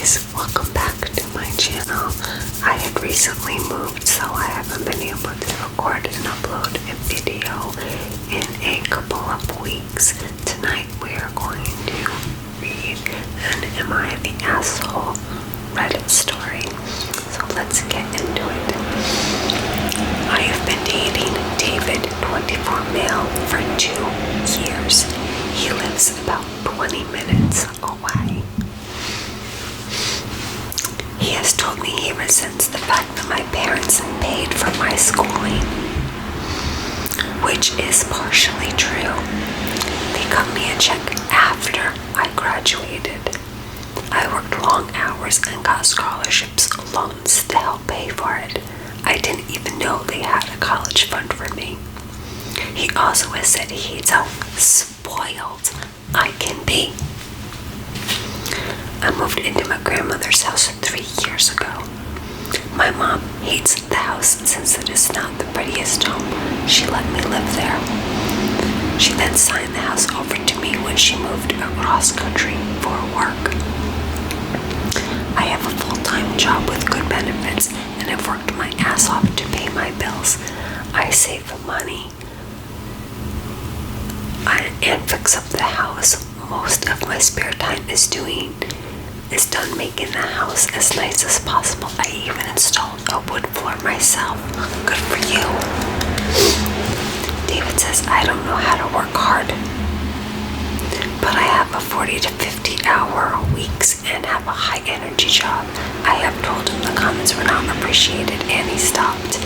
guys, welcome back to my channel. I had recently moved, so I haven't been able to record and upload a video in a couple of weeks. Tonight we are going to read an Am I the Asshole Reddit story. So let's get into it. I have been dating David, 24 male, for 2 years. He lives about 20 minutes away. He has told me he resents the fact that my parents paid for my schooling, which is partially true. They cut me a check after I graduated. I worked long hours and got scholarships, loans to help pay for it. I didn't even know they had a college fund for me. He also has said he hates how spoiled I can be. I moved into my grandmother's house 3 years ago. My mom hates the house since it is not the prettiest home. She let me live there. She then signed the house over to me when she moved across country for work. I have a full-time job with good benefits and have worked my ass off to pay my bills. I save money and fix up the house. Most of my spare time is done making the house as nice as possible. I even installed a wood floor myself. Good for you. David says I don't know how to work hard, but I have a 40 to 50 hour weeks and have a high energy job. I have told him the comments were not appreciated and he stopped,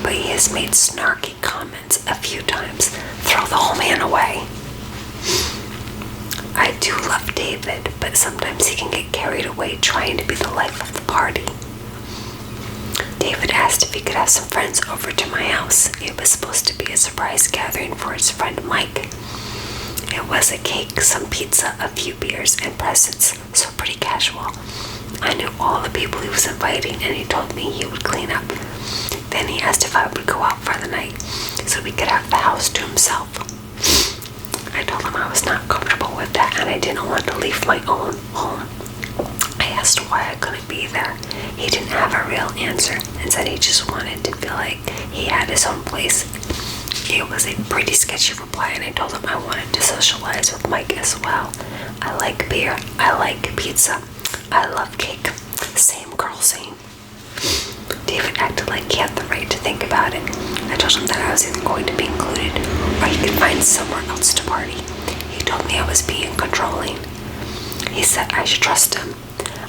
but he has made snarky comments a few times. Throw the whole man away. I do love David, but sometimes he can get carried away trying to be the life of the party. David asked if he could have some friends over to my house. It was supposed to be a surprise gathering for his friend Mike. It was a cake, some pizza, a few beers, and presents, so pretty casual. I knew all the people he was inviting, and he told me he would clean up. Then he asked if I would go out for the night, so he could have the house to himself. I told him I was not comfortable with that and I didn't want to leave my own home. I asked why I couldn't be there. He didn't have a real answer and said he just wanted to feel like he had his own place. It was a pretty sketchy reply and I told him I wanted to socialize with Mike as well. I like beer. I like pizza. I love cake. Same girl, same. David acted like he had the right to think about it. I told him that I was either going to be included or he could find somewhere else to party. He told me I was being controlling. He said I should trust him.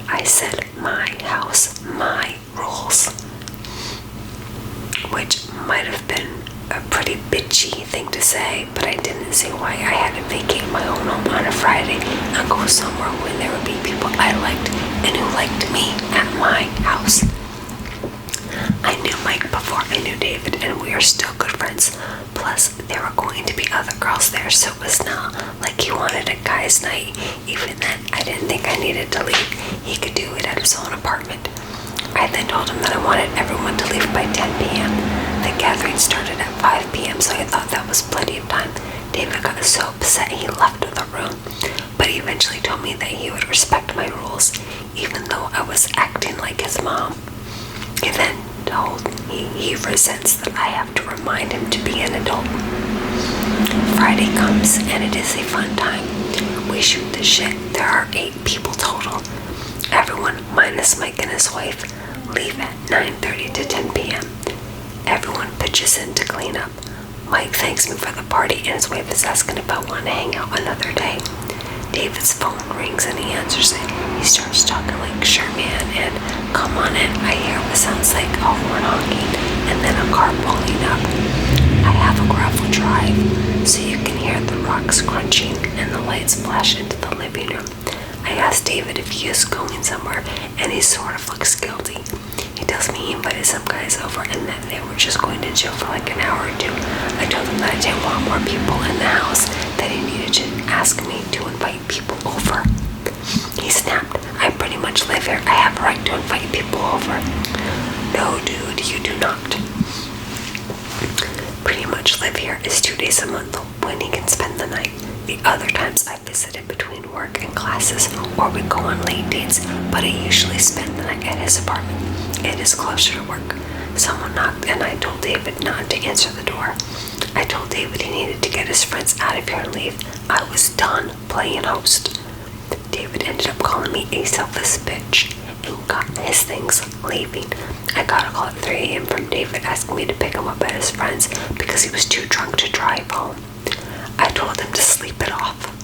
I said my house, my rules, which might have been a pretty bitchy thing to say, but I didn't see why I had to vacate my own home on a Friday and go somewhere when there would be people I liked and who liked me at my house. I knew Mike before I knew David, and we are still good friends. Plus, there were going to be other girls there, so it was not like he wanted a guy's night. Even then, I didn't think I needed to leave. He could do it at his own apartment. I then told him that I wanted everyone to leave by 10 p.m. The gathering started at 5 p.m., so I thought that was plenty of time. David got so upset he left the room, but he eventually told me that he would respect my rules, even though I was acting like his mom. He then told me he resents that I have to remind him to be an adult. Friday comes and it is a fun time. We shoot the shit. There are 8 people total. Everyone minus Mike and his wife leave at 9:30 to 10 p.m. Everyone pitches in to clean up. Mike thanks me for the party and his wife is asking if I want to hang out another day. David's phone rings and he answers it. He starts talking like, sure man, and come on in. I hear what sounds like a horn honking and then a car pulling up. I have a gravel drive, so you can hear the rocks crunching and the lights flash into the living room. I asked David if he is going somewhere and he sort of looks guilty. He tells me he invited some guys over and that they were just going to chill for like an hour or two. I told him that I didn't want more people in the house, that he needed to ask me to invite people over. He snapped, I pretty much live here. I have a right to invite people over. No, dude, you do not. Pretty much live here is 2 days a month when he can spend the night. The other times I visited between work and classes, or we go on late dates, but I usually spend the night at his apartment. It is closer to work. Someone knocked and I told David not to answer the door. I told David he needed to get his friends out of here and leave. I was done playing host. David ended up calling me a selfish bitch and got his things, leaving. I got a call at 3 a.m. from David asking me to pick him up at his friend's because he was too drunk to drive home. I told him to sleep it off.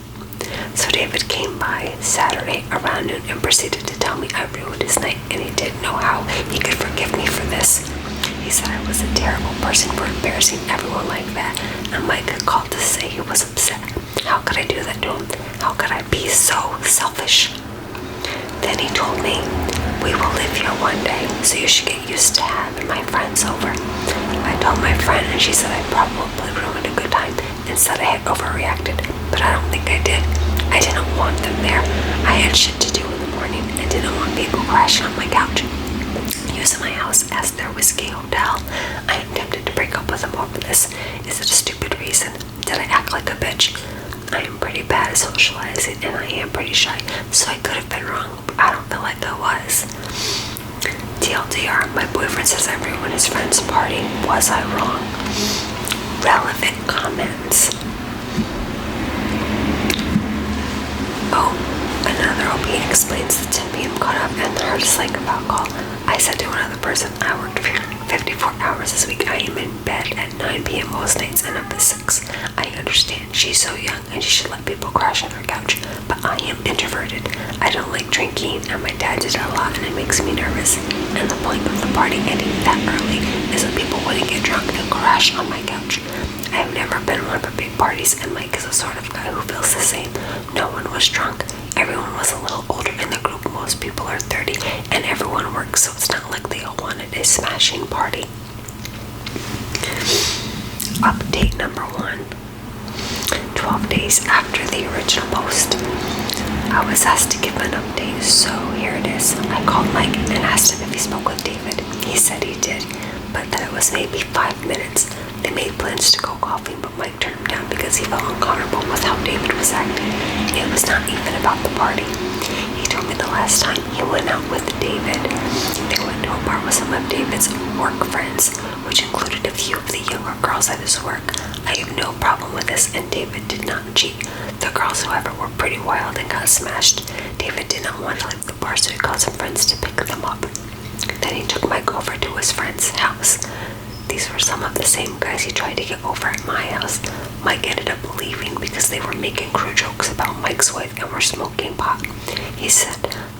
So David came by Saturday around noon and proceeded to tell me I ruined his night and he didn't know how he could forgive me for this. He said I was a terrible person for embarrassing everyone like that, and Mike had called to say he was upset. How could I do that to him? How could I be so selfish? Then he told me, we will live here one day, so you should get used to having my friends over. I told my friend and she said I probably ruined a good time and said I had overreacted, but I don't think I did. I didn't want them there. I had shit to do in the morning and didn't want people crashing on my couch, using my house as their whiskey hotel. I am tempted to break up with them over this. Is it a stupid reason? Did I act like a bitch? I am pretty bad at socializing and I am pretty shy, so I could have been wrong, but I don't feel like I was. TLDR, my boyfriend says I ruined his friend's party. Was I wrong? Relevant comments. Oh, another OP explains the 10 p.m. cutoff and her dislike of alcohol. I said to another person, I worked 54 hours this week. I am in bed at 9 p.m. most nights and up at 6. I understand she's so young and she should let people crash on her couch, but I am introverted. I don't like drinking and my dad did it a lot and it makes me nervous. And the point of the party ending that early is that people wouldn't get drunk and crash on my couch. I have never been one for big parties and Mike is the sort of guy who feels the same. No one was drunk. Everyone was a little older in the group. Most people are 30 and everyone works, so it's not like they all wanted a smashing party. Update number 1. 12 days after the original post. I was asked to give an update, so here it is. I called Mike and asked him if he spoke with David. He said he did, but that it was maybe 5 minutes. They made plans to go golfing, but Mike turned him down because he felt uncomfortable with how David was acting. It was not even about the party. He told me the last time he went out with David, they went to a bar with some of David's work friends, which included a few of the younger girls at his work. I have no problem with this, and David did not cheat. The girls, however, were pretty wild and got smashed. David did not want to leave the bar, so he called some friends to pick them up. Then he took Mike over to his friend's house. These were some of the same guys he tried to get over at my house. Mike ended up leaving because they were making crude jokes about Mike's wife and were smoking pot. He said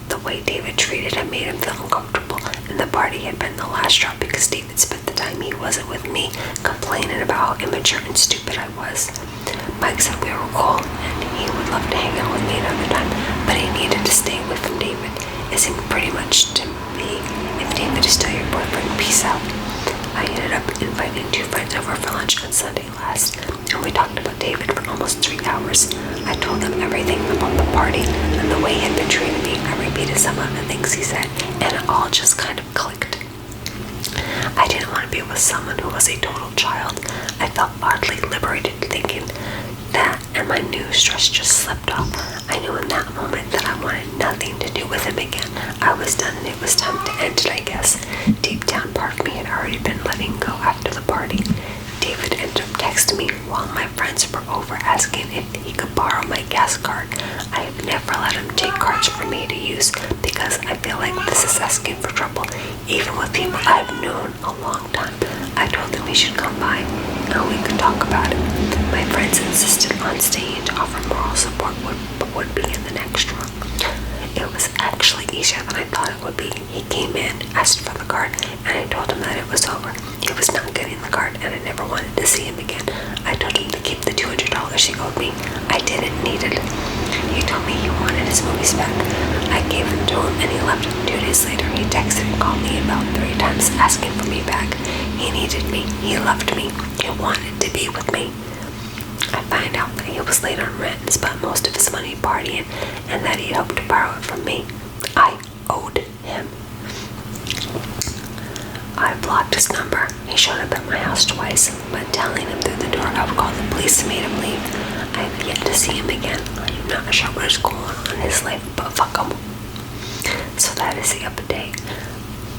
the way David treated him made him feel uncomfortable, and the party had been the last straw because David spent the time he wasn't with me complaining about how immature and stupid I was. Mike said we were cool and he would love to hang out with me another time, but he needed to stay away from David. It seemed pretty much to me, if David is still your boyfriend, peace out. I ended up inviting 2 friends over for lunch on Sunday last, and we talked about David for almost 3 hours. I told them everything about the party and the way he had been treating me. I repeated some of the things he said, and it all just kind of clicked. I didn't want to be with someone who was a total child. I felt oddly liberated thinking that, and my new stress just slipped off. I knew in that moment that I wanted nothing to do with him again. I was done and it was time to end it, I guess. Deep down, part of me had already been letting go after the party. David ended up texting me while my friends were over asking if he could borrow my gas card. I have never let him take cards for me to use because I feel like this is asking for trouble, even with people I've known a long time. I told him he should come by and we could talk about it. My friends insisted on staying to offer moral support, but would be in the next room. It was actually easier than I thought it would be. He came in, asked for the card, and I told him that it was over. He was not getting the card, and I never wanted to see him again. I told him to keep the $200 he owed me. I didn't need it. He told me he wanted his movies back. I gave them to him, and he left. 2 days later, he texted and called me about 3 times asking for me back. He needed me. He loved me. He wanted to be with me. I find out that he was late on rent and spent most of his money partying, and that he hoped to borrow it from me. I owed him. I blocked his number. He showed up at my house twice, but telling him through the door I would call the police and made him leave. I have yet to see him again. I'm not sure what is going on in his life, but fuck him. So that is the update.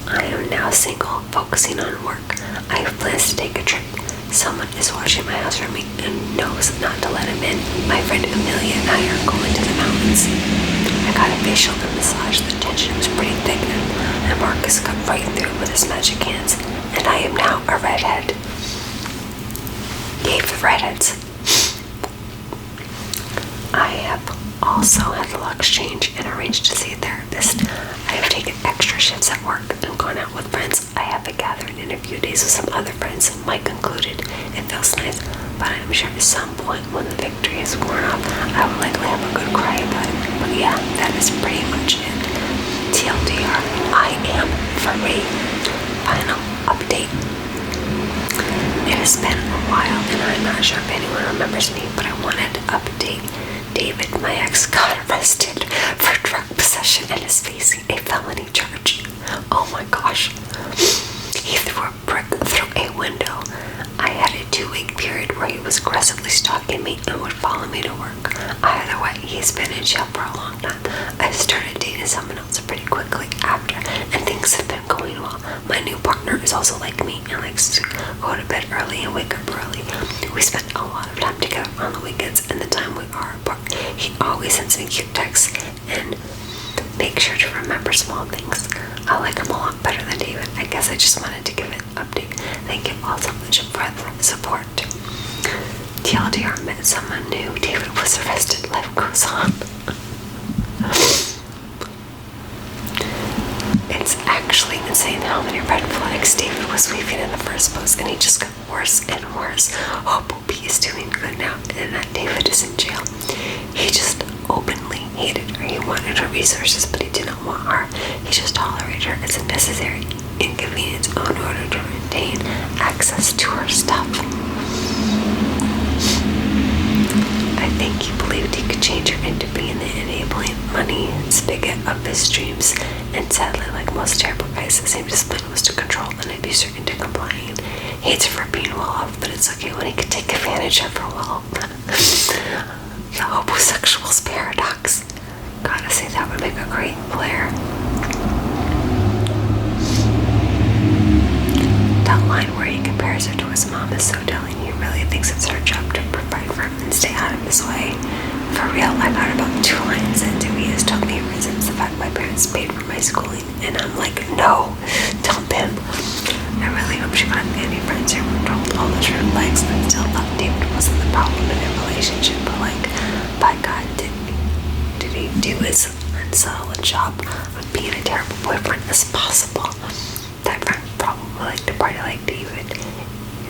I am now single, focusing on work. I have plans to take a trip. Someone is watching my house for me and knows not to let him in. My friend Amelia and I are going to the mountains. I got a facial and massage. The tension was pretty thick, and Marcus cut right through with his magic hands. And I am now a redhead. Yay for redheads. I have also had the locks change and arranged to see a therapist. I have taken extra shifts at work and gone out with friends. I have a gathering in a few days with some other friends, Mike included. It feels nice, but I'm sure at some point when the victory is worn off, I will likely have a good cry about it. But yeah, that is pretty much it. TLDR, I am free. Final update. It has been a while and I'm not sure if anyone remembers me, but I wanted to update David. My ex got arrested for drug possession and is facing a felony charge. Oh my gosh. He threw a brick through a window. I had a 2-week period where he was aggressively stalking me and would follow me to work. Either way, he's been in jail for a long time. I started dating someone else pretty quickly after, and things have been going well. My new partner is also like me and likes to go to bed early and wake up early. We spend a lot of time together on the weekends, and the time we are apart, he always sends me cute texts and make sure to remember small things. I like him a lot better than David. I guess I just wanted to give an update. Thank you all so much for the support. TLDR, met someone new. David was arrested. Life goes on. It's actually insane how many red flags David was waving in the first post, and he just got worse and worse. Hope Opie is doing good now and that David is in jail. He just openly hated her. He wanted her resources, but he didn't want her. He just tolerated her as a necessary inconvenience in order to retain access to her stuff. I think he believed he could change her into being the enabling money spigot of his dreams, and sadly, like most terrible guys, his same discipline was to control and abuse her into complying. He hates her for being well off, but it's okay when he can take advantage of her wealth. The homosexual's paradox. Gotta say, that would make a great player. That line where he compares her to his mom is so telling. He really thinks it's her job to provide for him and stay out of his way. For real, I got about 2 lines into he has told me he resents the fact my parents paid for my schooling, and I'm like, no, dump him. I really hope she got any friends who were told all the true likes and still thought David wasn't the problem in their relationship, but like, by God, did he do his unsettled job of being a terrible boyfriend as possible? That friend probably liked to party like David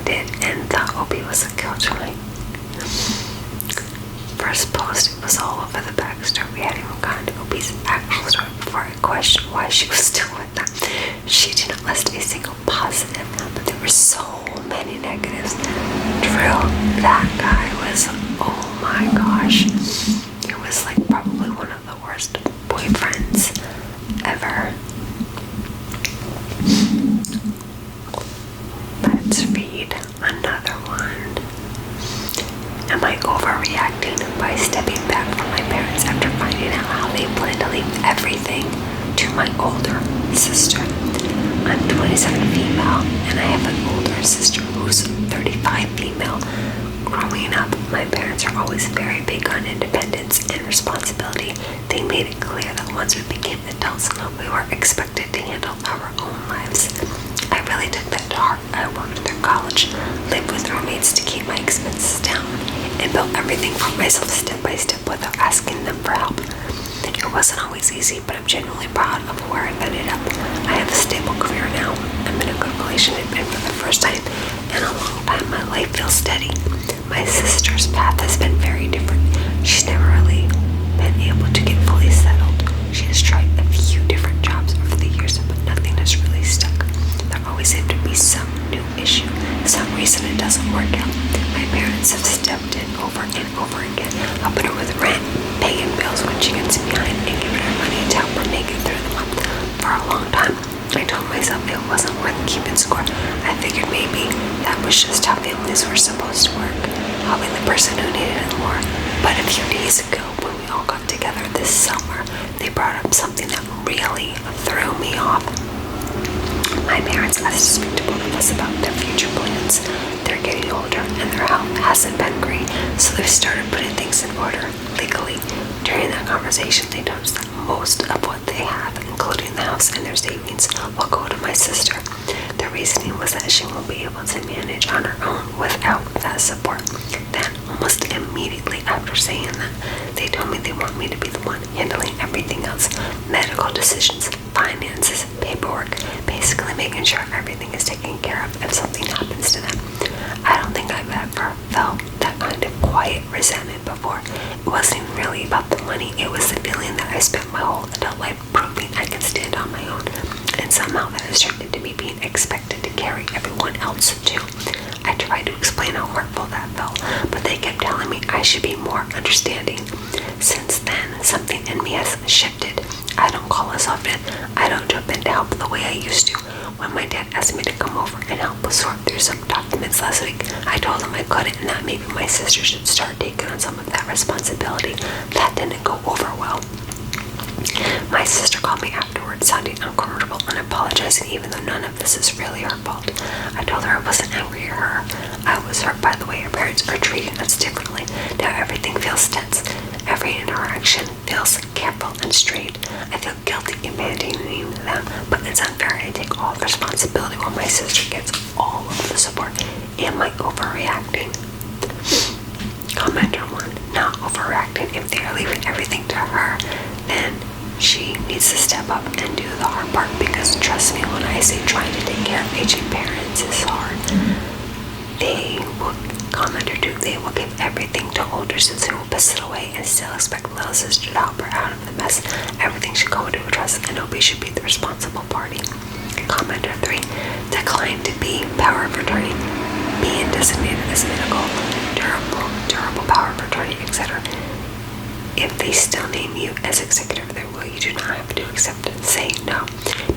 did and thought Opie was a killjoy. First post, it was all over the backstory. We hadn't even gotten to Opie's actual story before I questioned why she was still with them. She didn't list a single positive, but there were so many negatives. Drew, that guy was, oh my gosh, it was like probably one of the worst boyfriends ever. Let's read another one. Am I overreacting by stepping back from my parents after finding out how they plan to leave everything to my older sister? I'm 27 female and I have an older sister who's 35 female. Growing up, my parents are always very big on independence and responsibility. They made it clear that once we became adults, we were expected to handle our own lives. I really took that to heart. I worked through college, lived with roommates to keep my expenses down, and built everything for myself step by step without asking them for help. It wasn't always easy, but I'm genuinely proud of where I've ended up. I have a stable career now. I'm in a good relationship, and for the first time in a long time, my life feels steady. My sister's path has been very different. She's never really been able to get fully settled. She has tried a few different jobs over the years, but nothing has really stuck. There always seems to be some new issue. For some reason it doesn't work out. My parents have stepped in over and over again, helping her with rent, paying bills when she gets behind, and giving her money to help her make it through the month. For a long time, I told myself it wasn't worth keeping school was just how families were supposed to work, helping the person who needed it more. But a few days ago, when we all got together this summer, they brought up something that really threw me off. My parents asked to speak to both of us about their future plans. They're getting older and their health hasn't been great, so they've started putting things in order legally. During that conversation, they noticed that most of what they have, including the house and their savings, will go to my sister. The reasoning was that she won't be able to manage on her own without that support. Then, almost immediately after saying that, they told me they want me to be the one handling everything else: medical decisions, finances, paperwork, basically making sure everything is taken care of if something happens to them. I don't think I've ever felt that kind of quiet resentment before. It wasn't really about the money, it was the feeling that I spent my whole adult life proving I can stand on my own, and somehow that has turned into me being expected to carry everyone else too. I tried to explain how hurtful that felt, but they kept telling me I should be more understanding. Since then, something in me has shifted. I don't call as often. I don't jump in to help the way I used to. When my dad asked me to come over and help us sort through some documents last week, I told him I couldn't and that maybe my sister should start taking on some of that responsibility. That didn't go over well. My sister called me afterwards, sounding uncomfortable and apologizing, even though none of this is really her fault. I told her I wasn't angry at her. I was hurt by the way her parents are treating us differently. Now everything feels tense. Every interaction feels careful and straight. I feel guilty abandoning them, but it's unfair. I take all the responsibility while my sister gets all of the support. Am I overreacting? Commenter 1. Not overreacting. If they are leaving everything to her, then she needs to step up and do the hard part, because trust me when I say trying to take care of aging parents is hard. They will, commenter 2, they will give everything to older sister who will piss it away and still expect little sister to help her out of the mess. Everything should go into a trust and nobody should be the responsible party. Commenter 3, decline to be power of attorney, being designated as medical, durable power of attorney, etc. If they still name you as executor of their will, you do not have to accept it. Say no.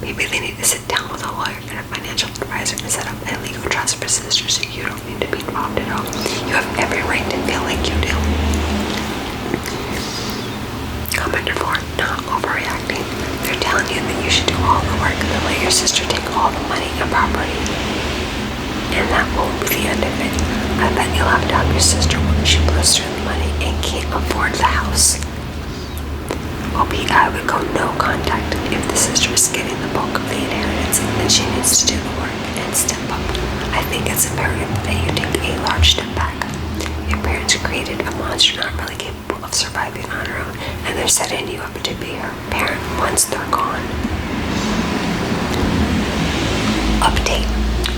Maybe they need to sit down with a lawyer and a financial advisor and set up a legal trust for sisters so you don't need to be involved at all. You have every right to feel like you do. Commenter 4, not overreacting. They're telling you that you should do all the work and then let your sister take all the money and property. And that won't be the end of it. I bet you'll have to help your sister when she blows through the money and can't afford the house. I would go no contact if the sister is getting the bulk of the inheritance, then she needs to do the work and step up. I think it's imperative that you take a large step back. Your parents created a monster not really capable of surviving on her own, and they're setting you up to be her parent once they're gone. Update.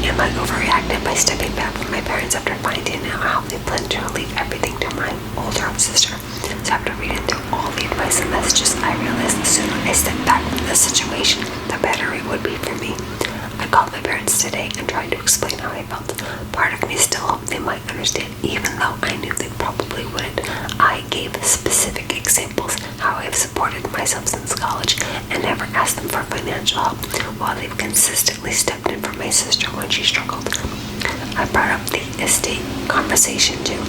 Am I overreacted by stepping back from my parents after finding out how they plan to leave everything to my older sister? So after reading through all the advice and messages, I realized the sooner I step back from the situation, the better it would be for me. I called my parents today and tried to explain how I felt. Part of me still hoped they might understand, even though I knew they probably wouldn't. I gave specific examples how I've supported myself since college and never asked them for financial help, while they've consistently stepped in for my sister when she struggled. I brought up the estate conversation too.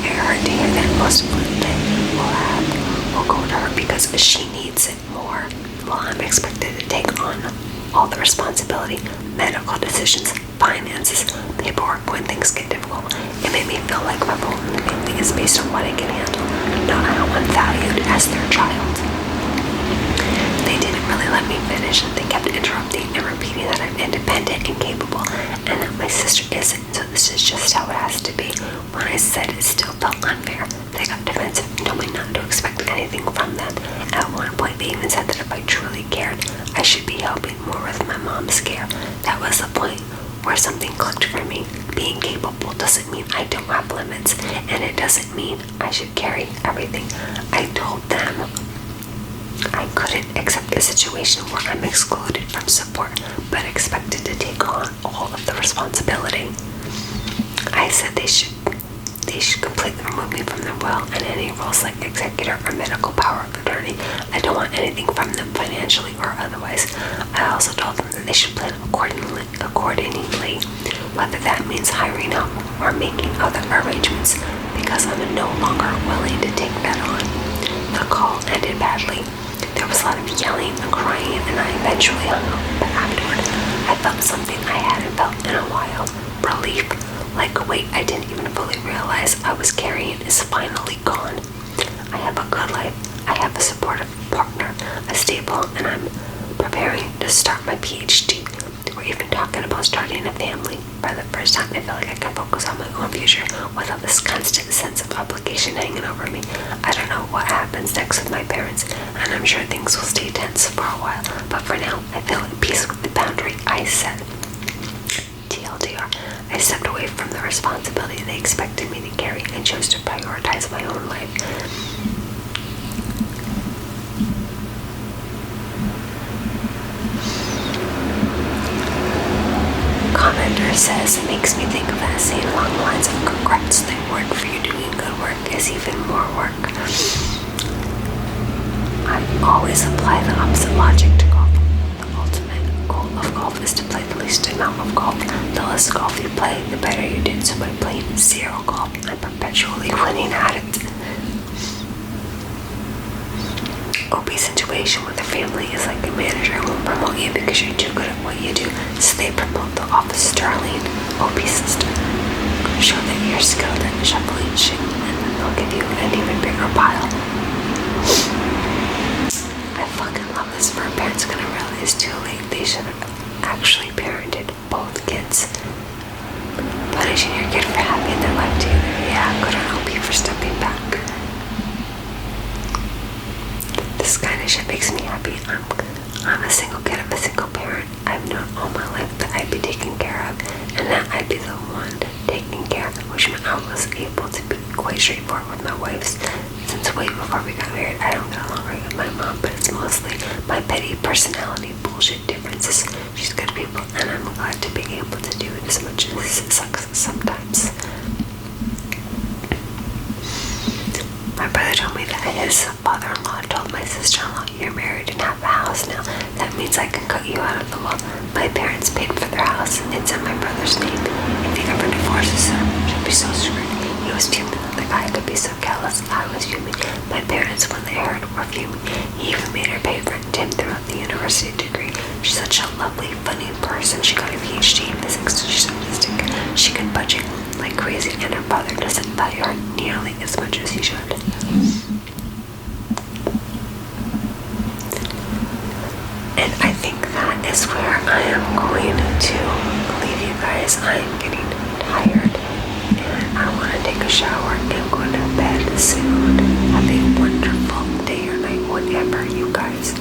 It hurt to hear that most of what they will go to her because she needs it more, while I'm expected to take on all the responsibility, medical decisions, finances, paperwork when things get difficult. It made me feel like my role in the family is based on what I can handle, not how I'm valued as their child. They didn't really let me finish. They kept interrupting and repeating that I'm independent and capable, and that my sister isn't, so this is just how it has to be. When I said it still felt unfair, they got defensive and told me not to expect anything from them. At one point, they even said that if I truly cared, I should be helping more with my mom's care. That was the point where something clicked for me. Being capable doesn't mean I don't have limits, and it doesn't mean I should carry everything. I told them I couldn't accept a situation where I'm excluded from support, but expected to take on all of the responsibility. I said they they should completely remove me from their will and any roles like executor or medical power of attorney. I don't want anything from them financially or otherwise. I also told them that they should plan accordingly, whether that means hiring help or making other arrangements, because I'm no longer willing to take that on. The call ended badly. There was a lot of yelling and crying, and I eventually hung up, but afterward, I felt something I hadn't felt in a while. Relief, like a weight I didn't even fully realize I was carrying, is finally gone. I have a good life, I have a supportive partner, a stable, and I'm preparing to start my PhD. We're even talking about starting a family. For the first time, I feel like I can focus on my own future without this constant sense of obligation hanging over me. I don't know what happens next with my parents, and I'm sure things will stay tense for a while, but for now, I feel at peace with the boundary I set. TLDR, I stepped away from the responsibility they expected me to carry and chose to prioritize my own life. Commenter says, it makes me think of that saying along the lines of congrats, the word for you doing good work is even more work. I always apply the opposite logic to golf. The ultimate goal of golf is to play the least amount of golf. The less golf you play, the better you do. So by playing zero golf, I'm perpetually winning at it. OP's situation with the family is like a manager won't promote you because you're too good at what you do, so they promote the office darling OP system. Show that you're skilled at shuffling shit, and then they'll give you an even bigger pile. I fucking love this, for parents gonna realize too late they should have actually parented both kids. Punishing your kid for having their life together, yeah, good on OP for stepping back. This kind of shit makes me happy. I'm a single kid of a single parent. I've known all my life that I'd be taken care of, and that I'd be the one taking care, which meant I was able to be quite straightforward with my wife. Since way before we got married, I don't get along right with my mom, but it's mostly my petty personality bullshit differences. She's good people, and I'm glad to be able to do it as much as it sucks sometimes. My brother told me that his father-in-law told my sister-in-law, you're married and have a house now. That means I can cut you out of the will. My parents paid for their house, and it's in my brother's name. If he ever divorces her, she'll be so screwed. He was fuming that the guy could be so callous. I was fuming. My parents, when they heard, were fuming. He even made her pay for him throughout the university degree. She's such a lovely, funny person. She got a PhD in physics, so she's autistic. She can budget like crazy, and her father doesn't value her nearly as much as he should. And I think that is where I am going to leave you guys. I'm getting tired, and I want to take a shower and go to bed soon. Have a wonderful day or night, whenever you guys